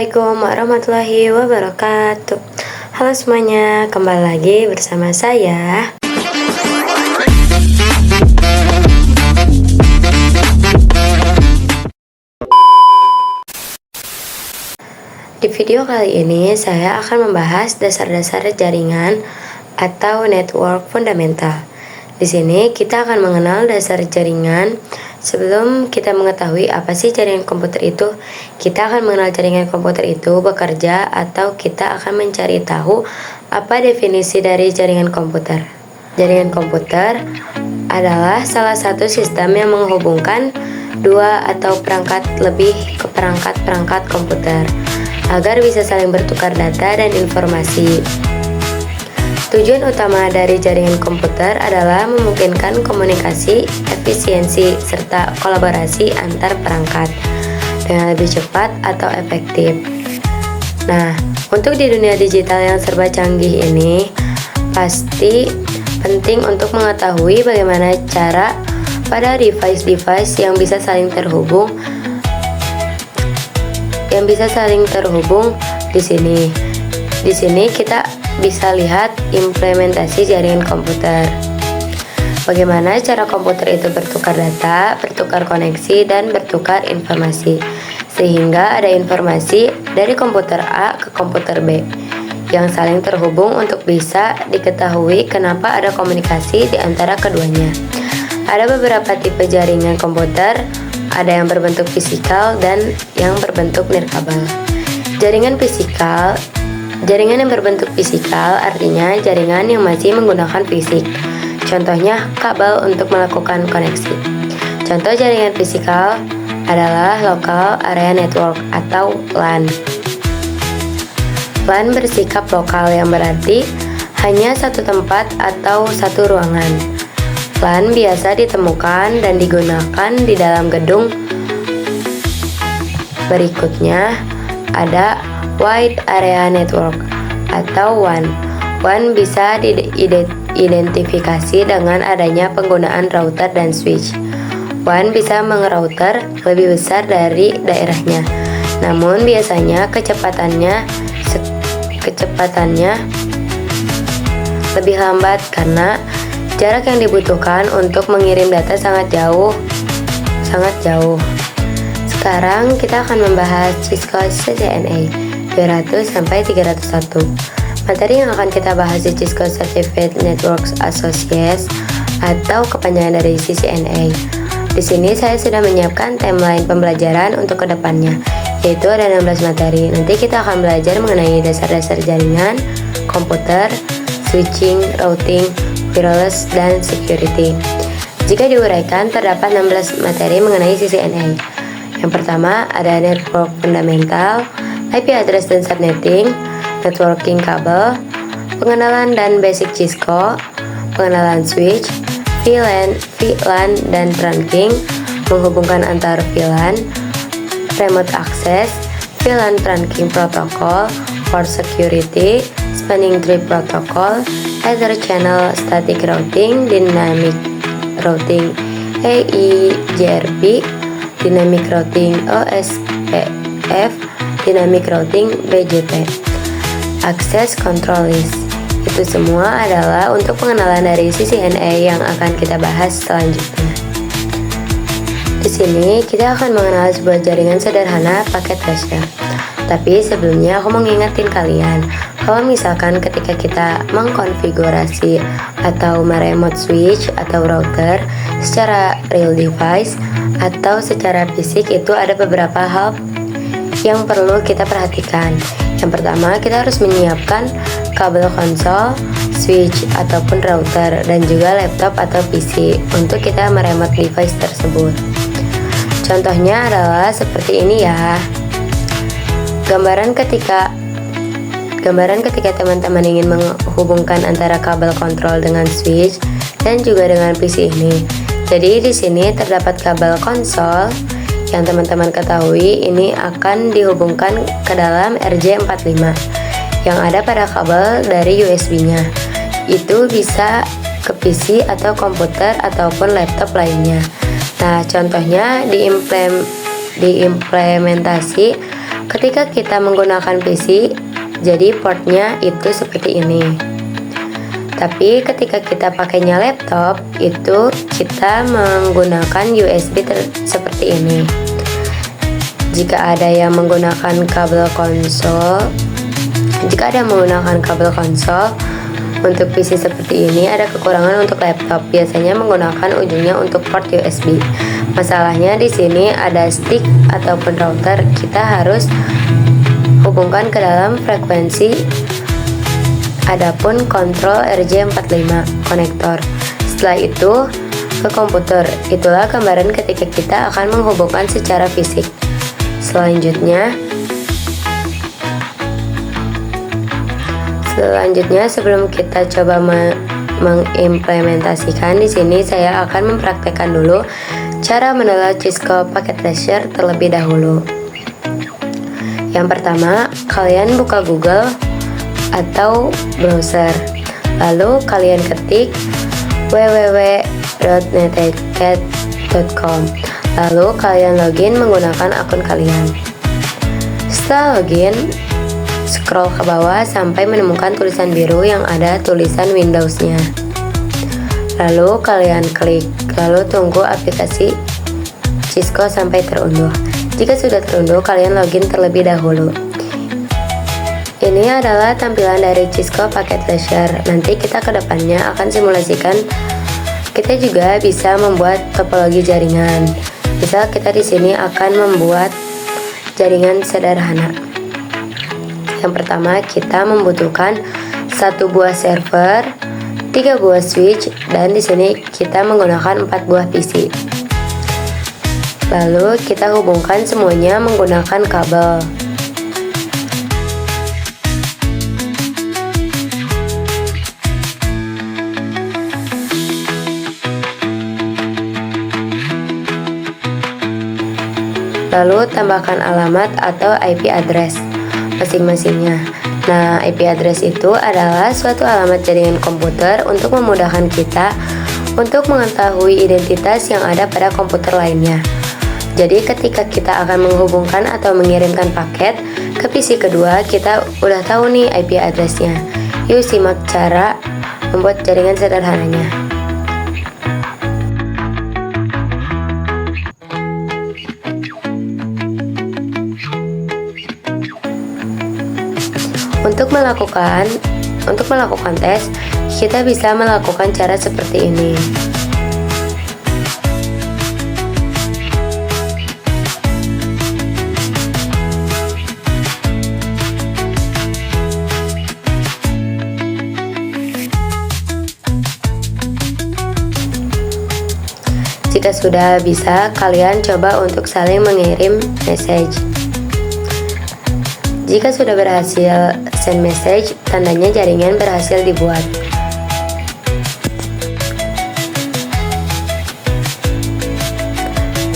Assalamualaikum warahmatullahi wabarakatuh. Halo semuanya, kembali lagi bersama saya. Di video kali ini saya akan membahas dasar-dasar jaringan atau network fundamental. Di sini kita akan mengenal dasar jaringan. Sebelum kita mengetahui apa sih jaringan komputer itu, kita akan mengenal jaringan komputer itu bekerja atau kita akan mencari tahu apa definisi dari jaringan komputer. Jaringan komputer adalah salah satu sistem yang menghubungkan dua atau lebih ke perangkat-perangkat komputer agar bisa saling bertukar data dan informasi. Tujuan utama dari jaringan komputer adalah memungkinkan komunikasi, efisiensi, serta kolaborasi antar perangkat dengan lebih cepat atau efektif. Nah, untuk di dunia digital yang serba canggih ini, pasti penting untuk mengetahui bagaimana cara pada device-device yang bisa saling terhubung di sini. Di sini kita bisa lihat implementasi jaringan komputer. Bagaimana cara komputer itu bertukar data, bertukar koneksi, dan bertukar informasi, sehingga ada informasi dari komputer A ke komputer B yang saling terhubung untuk bisa diketahui kenapa ada komunikasi di antara keduanya. Ada beberapa tipe jaringan komputer, ada yang berbentuk fisikal dan yang berbentuk nirkabel. Jaringan yang berbentuk fisikal artinya jaringan yang masih menggunakan fisik. Contohnya kabel untuk melakukan koneksi. Contoh jaringan fisikal adalah Local Area Network atau LAN. LAN bersikap lokal yang berarti hanya satu tempat atau satu ruangan. LAN biasa ditemukan dan digunakan di dalam gedung. Berikutnya ada Wide Area Network atau WAN. WAN bisa diidentifikasi dengan adanya penggunaan router dan switch. WAN bisa mengerouter lebih besar dari daerahnya, namun biasanya kecepatannya lebih lambat karena jarak yang dibutuhkan untuk mengirim data sangat jauh. Sekarang kita akan membahas Cisco CCNA 200 sampai 301. Materi yang akan kita bahas di Cisco Certified Networks Associates atau kepanjangan dari CCNA. Di sini saya sudah menyiapkan timeline pembelajaran untuk kedepannya, yaitu ada 16 materi. Nanti kita akan belajar mengenai dasar-dasar jaringan, komputer, switching, routing, wireless, dan security. Jika diuraikan, terdapat 16 materi mengenai CCNA. Yang pertama ada network fundamental, IP address dan subnetting, networking kabel, pengenalan dan basic Cisco, pengenalan switch, VLAN dan trunking, menghubungkan antar VLAN, remote access, VLAN trunking protocol, for security, spanning tree protocol, ether channel static routing, dynamic routing AEGRP, dynamic routing OSPF, dynamic routing BGP, access control list. Itu semua adalah untuk pengenalan dari CCNA yang akan kita bahas selanjutnya. Di sini kita akan mengenal sebuah jaringan sederhana pakai tracer. Tapi sebelumnya aku mau ngingetin kalian, kalau misalkan ketika kita mengkonfigurasi atau meremote switch atau router secara real device atau secara fisik, itu ada beberapa hal yang perlu kita perhatikan. Yang pertama, kita harus menyiapkan kabel konsol, switch ataupun router, dan juga laptop atau PC untuk kita meremote device tersebut. Contohnya adalah seperti ini ya. Gambaran ketika teman-teman ingin menghubungkan antara kabel kontrol dengan switch dan juga dengan PC ini. Jadi di sini terdapat kabel konsol yang teman-teman ketahui ini akan dihubungkan ke dalam RJ45 yang ada pada kabel dari USB-nya. Itu bisa ke PC atau komputer ataupun laptop lainnya. Nah, contohnya diimplementasi Ketika kita menggunakan PC, jadi portnya itu seperti ini. Tapi ketika kita pakainya laptop, itu kita menggunakan USB seperti ini. Jika ada yang menggunakan kabel konsol, untuk PC seperti ini ada kekurangan untuk laptop. Biasanya menggunakan ujungnya untuk port USB. Masalahnya di sini ada stick ataupun router. Kita harus hubungkan ke dalam frekuensi. Adapun kontrol RJ45 konektor. Setelah itu ke komputer. Itulah gambaran ketika kita akan menghubungkan secara fisik. Selanjutnya sebelum kita coba mengimplementasikan, di sini saya akan mempraktekkan dulu cara mendownload Cisco Packet Tracer terlebih dahulu. Yang pertama, kalian buka Google atau browser, lalu kalian ketik www.neteticket.com, lalu kalian login menggunakan akun kalian. Setelah login, scroll ke bawah sampai menemukan tulisan biru yang ada tulisan Windows-nya. Lalu kalian klik, lalu tunggu aplikasi Cisco sampai terunduh. Jika sudah terunduh, kalian login terlebih dahulu. Ini adalah tampilan dari Cisco Packet Tracer. Nanti kita ke depannya akan simulasikan. Kita juga bisa membuat topologi jaringan. Misal kita di sini akan membuat jaringan sederhana. Yang pertama, kita membutuhkan 1 buah server, 3 buah switch, dan di sini kita menggunakan 4 buah PC. Lalu kita hubungkan semuanya menggunakan kabel. Lalu tambahkan alamat atau IP address masing-masingnya. Nah, IP address itu adalah suatu alamat jaringan komputer untuk memudahkan kita untuk mengetahui identitas yang ada pada komputer lainnya. Jadi ketika kita akan menghubungkan atau mengirimkan paket ke PC kedua, kita udah tahu nih IP address-nya. Yuk simak cara membuat jaringan sederhananya. Untuk melakukan tes, kita bisa melakukan cara seperti ini. Jika sudah bisa, kalian coba untuk saling mengirim message. Jika sudah berhasil send message, tandanya jaringan berhasil dibuat.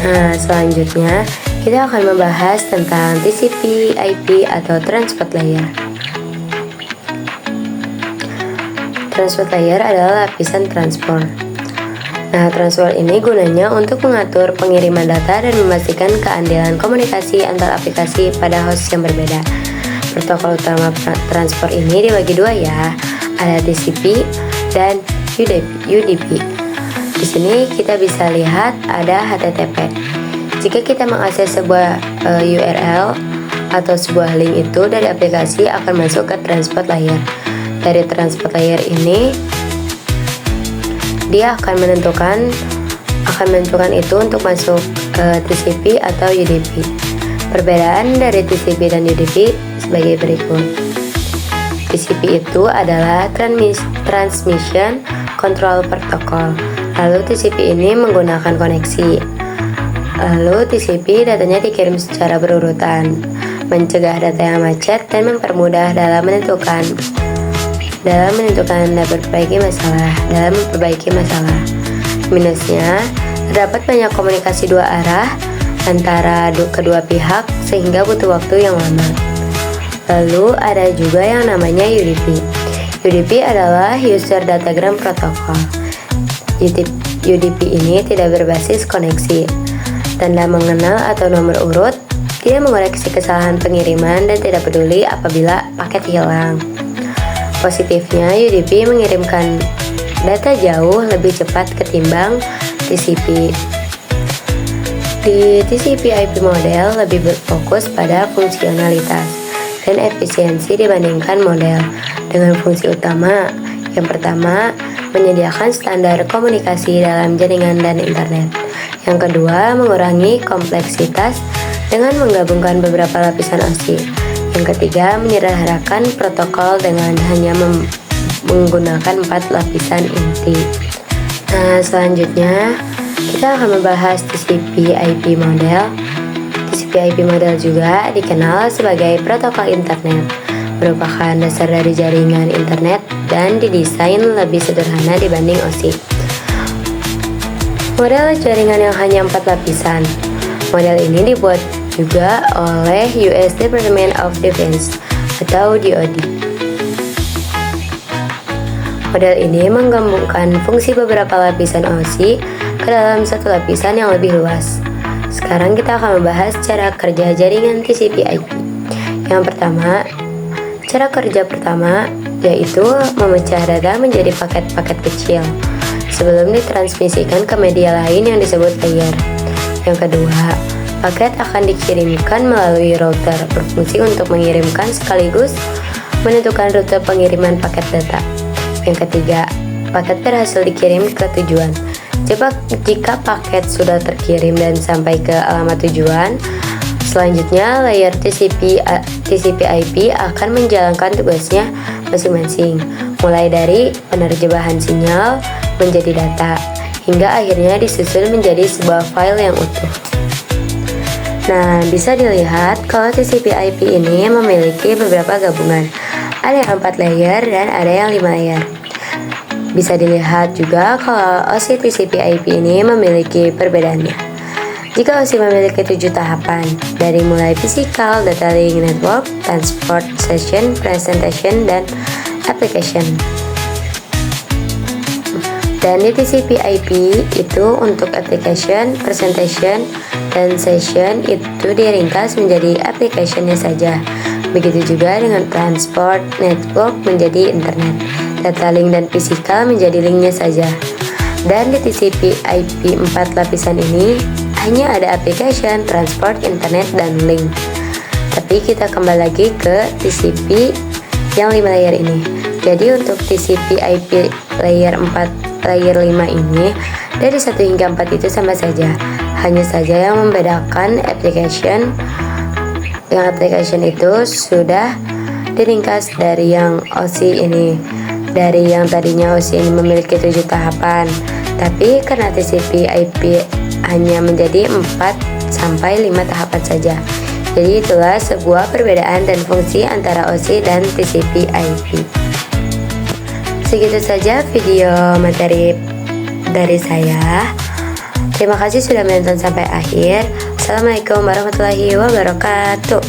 Nah, selanjutnya kita akan membahas tentang TCP, IP, atau transport layer. Transport layer adalah lapisan transport. Nah, transport ini gunanya untuk mengatur pengiriman data dan memastikan keadilan komunikasi antar aplikasi pada host yang berbeda. Protokol utama transport ini dibagi dua ya, ada TCP dan UDP. Di sini kita bisa lihat ada HTTP. Jika kita mengakses sebuah URL atau sebuah link itu dari aplikasi akan masuk ke transport layer. Dari transport layer ini dia akan menentukan itu untuk masuk ke TCP atau UDP. Perbedaan dari TCP dan UDP sebagai berikut. TCP itu adalah Transmission Control Protocol. Lalu TCP ini menggunakan koneksi. Lalu TCP datanya dikirim secara berurutan, mencegah data yang macet dan mempermudah dalam memperbaiki masalah. Minusnya, terdapat banyak komunikasi dua arah antara kedua pihak sehingga butuh waktu yang lama. Lalu ada juga yang namanya UDP. UDP adalah User Datagram Protocol. UDP ini tidak berbasis koneksi, tanda mengenal atau nomor urut tidak mengoreksi kesalahan pengiriman, dan tidak peduli apabila paket hilang. Positifnya, UDP mengirimkan data jauh lebih cepat ketimbang TCP. Di TCP/IP model lebih berfokus pada fungsionalitas dan efisiensi dibandingkan model dengan fungsi utama. Yang pertama, menyediakan standar komunikasi dalam jaringan dan internet. Yang kedua, mengurangi kompleksitas dengan menggabungkan beberapa lapisan OSI. Yang ketiga, menyederhanakan protokol dengan hanya menggunakan 4 lapisan inti. Nah, selanjutnya kita akan membahas TCP/IP model. TCP/IP model juga dikenal sebagai protokol internet, merupakan dasar dari jaringan internet dan didesain lebih sederhana dibanding OSI. Model jaringan yang hanya 4 lapisan. Model ini dibuat juga oleh US Department of Defense atau DoD. Model ini menggabungkan fungsi beberapa lapisan OSI ke dalam satu lapisan yang lebih luas. Sekarang kita akan membahas cara kerja jaringan TCP/IP. Yang pertama, cara kerja pertama yaitu memecah data menjadi paket-paket kecil sebelum ditransmisikan ke media lain yang disebut layer. Yang kedua, paket akan dikirimkan melalui router berfungsi untuk mengirimkan sekaligus menentukan rute pengiriman paket data. Yang ketiga, paket berhasil dikirim ke tujuan. Jika paket sudah terkirim dan sampai ke alamat tujuan, selanjutnya layer TCP/IP akan menjalankan tugasnya masing-masing, mulai dari penerjemahan sinyal menjadi data, hingga akhirnya disusun menjadi sebuah file yang utuh. Nah, bisa dilihat kalau TCP/IP ini memiliki beberapa gabungan. Ada yang 4 layer dan ada yang 5 layer. Bisa dilihat juga kalau OSI TCP/IP ini memiliki perbedaannya. Jika OSI memiliki 7 tahapan, dari mulai physical, data link, network, transport, session, presentation, dan application. Dan di TCP/IP itu untuk application, presentation, dan session itu diringkas menjadi application-nya saja. Begitu juga dengan transport, network menjadi internet, data link dan physical menjadi linknya saja. Dan di TCP/IP 4 lapisan ini hanya ada application, transport, internet, dan link. Tapi kita kembali lagi ke TCP yang 5 layer ini. Jadi untuk TCP/IP layer 4, layer 5 ini dari 1 hingga 4 itu sama saja. Hanya saja yang membedakan application itu sudah diringkas dari yang OSI ini. Dari yang tadinya OSI ini memiliki 7 tahapan, tapi karena TCP/IP hanya menjadi 4 sampai 5 tahapan saja. Jadi itulah sebuah perbedaan dan fungsi antara OSI dan TCP/IP. Segitu saja video materi dari saya. Terima kasih sudah menonton sampai akhir. Assalamualaikum warahmatullahi wabarakatuh.